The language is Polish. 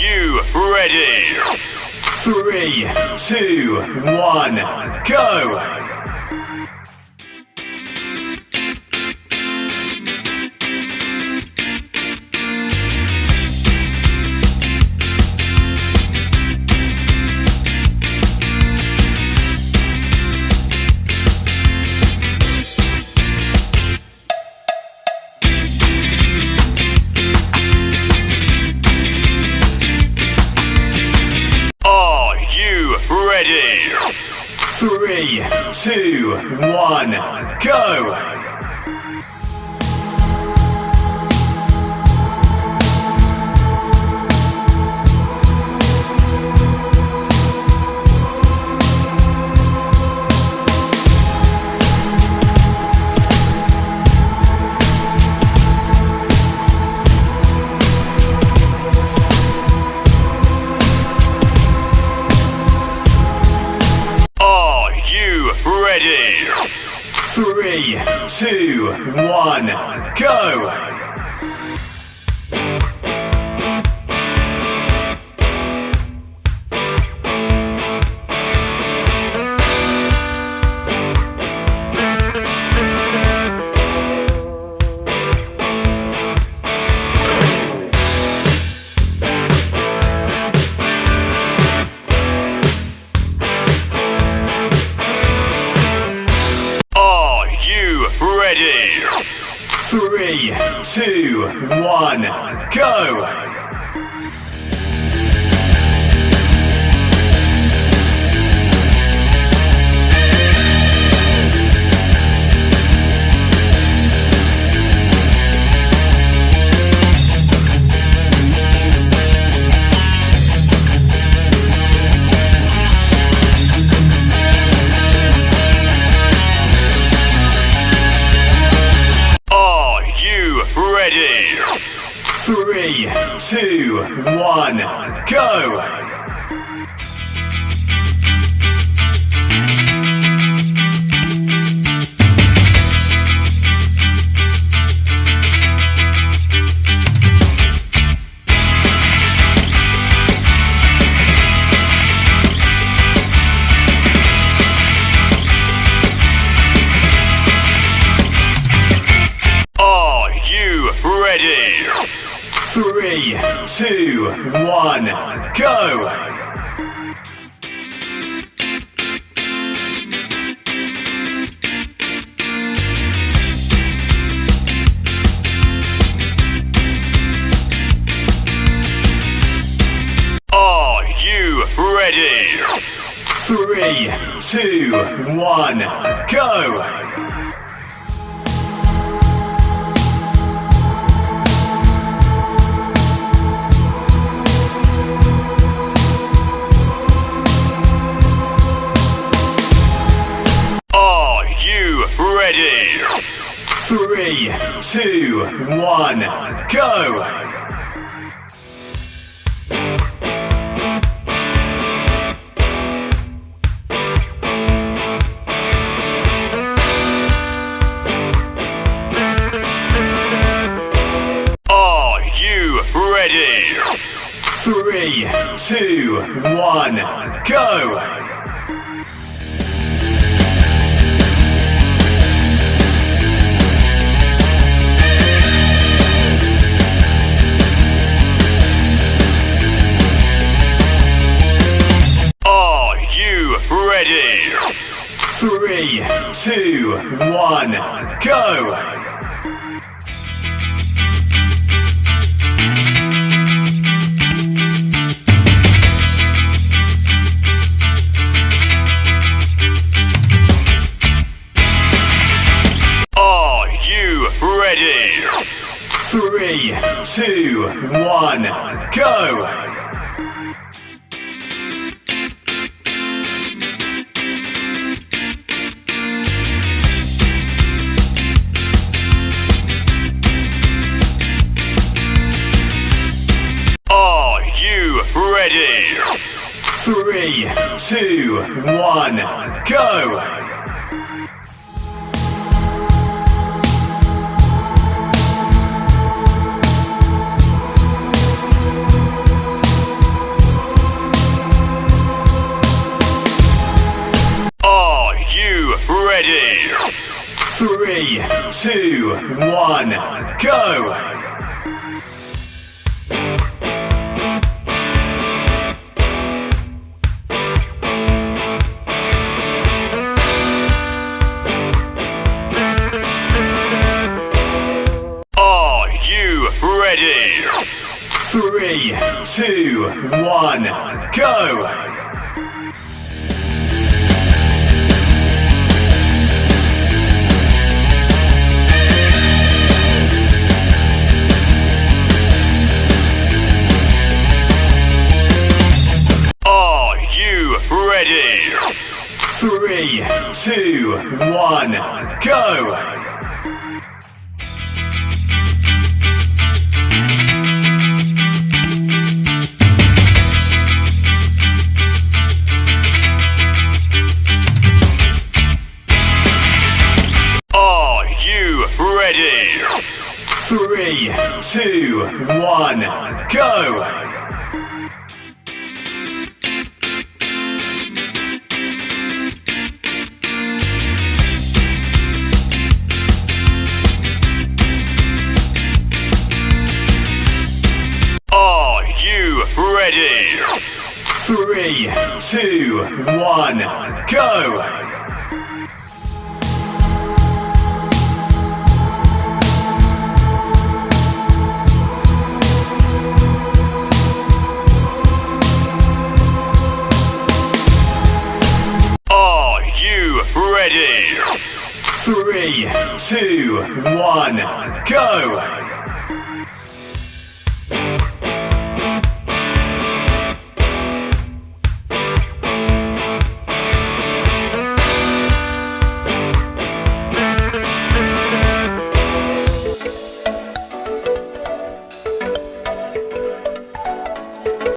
you ready? 3, 2, 1, go! Ready? 3, 2, 1, go! Ready? 3, 2, 1, go! Ready? 3, 2, 1, go! Ready? 3, 2, 1, go! Ready? 3, 2, 1, go! Are you ready? 3, 2, 1, go! Ready? 3, 2, 1, go! Are you ready? 3, 2, 1, go! Ready? 3, 2, 1, go! Are you ready? 3, 2, 1, go! Ready? 3, 2, 1, go! 3, 2, 1, go! Are you ready? 3, 2, 1, go! Ready? 3, 2, 1, go! Are you ready? 3, 2, 1, go! Ready? 3, 2, 1, go! Are you ready? 3, 2, 1, go!